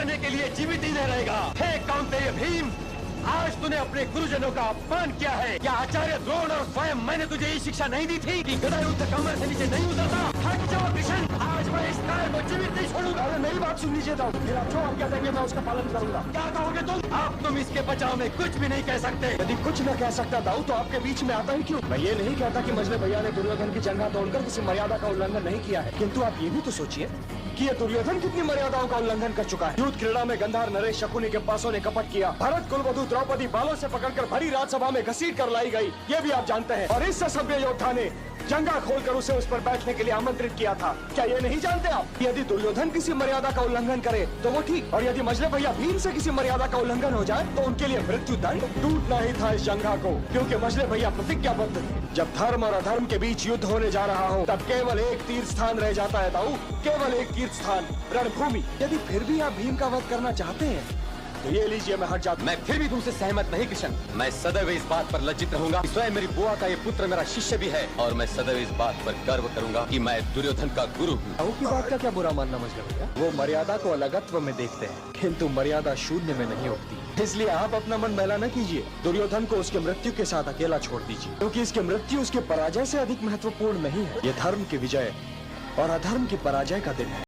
करने के लिए जीवित ही नहीं रहेगा। हे कौंतेय भीम, आज तूने अपने गुरुजनों का अपमान किया है। क्या आचार्य द्रोण और स्वयं मैंने तुझे ये शिक्षा नहीं दी थी कि गदा युद्ध कमर से नीचे नहीं उतरता? हट जाओ कृष्ण, आज मैं इस काय को जीवित नहीं छोड़ूंगा। अरे मेरी बात सुन लीजिए दाऊ, फिर आप जो आज्ञा देंगे मैं उसका पालन करूंगा। क्या कहोगे तुम? आप तुम इसके बचाव में कुछ भी नहीं कह सकते। यदि कुछ न कह सकता दाऊ तो आपके बीच में आता ही क्यों? मैं ये नहीं कहता कि मजले भैया ने दुर्योधन की जंगा तोड़कर किसी मर्यादा का उल्लंघन नहीं किया है, किंतु आप ये भी तो सोचिए कि ये दुर्योधन कितनी मर्यादाओं का उल्लंघन कर चुका है। युद्ध क्रीड़ा में गंधार नरेश शकुनी के पासों ने कपट किया। भरत कुलवधु द्रौपदी बालों से पकड़कर भरी राजसभा में घसीट कर लाई गई, ये भी आप जानते हैं। और इस सभ्य योद्धा ने जंगा खोलकर उसे उस पर बैठने के लिए आमंत्रित किया था। क्या ये नहीं जानते आप? यदि दुर्योधन किसी मर्यादा का उल्लंघन करे तो वो ठीक, और यदि मजले भैया भीम से किसी मर्यादा का उल्लंघन हो जाए तो उनके लिए मृत्यु दंड। टूटना ही था इस जंगा को, क्योंकि मजले भैया प्रतिज्ञाबद्ध थे। जब धर्म और अधर्म के बीच युद्ध होने जा रहा हो तब केवल एक तीर्थ स्थान रह जाता है ताऊ, केवल एक तीर्थ स्थान, रणभूमि। यदि फिर भी आप भीम का वध करना चाहते हैं तो ये लीजिए, मैं हट जाता। मैं फिर भी तुमसे सहमत नहीं कृष्ण। मैं सदैव इस बात पर लज्जित रहूंगा कि स्वयं मेरी बुआ का ये पुत्र मेरा शिष्य भी है, और मैं सदैव इस बात पर गर्व करूंगा कि मैं दुर्योधन का गुरु हूँ। ताऊ की बात का क्या बुरा मानना मजले भैया? वो मर्यादा को अलगत्व में देखते हैं, किंतु मर्यादा शून्य में नहीं होती। इसलिए आप अपना मन मैला न कीजिए। दुर्योधन को उसके मृत्यु के साथ अकेला छोड़ दीजिए, क्योंकि इसकी मृत्यु उसके पराजय से अधिक महत्वपूर्ण नहीं है। ये धर्म की विजय और अधर्म की पराजय का दिन है।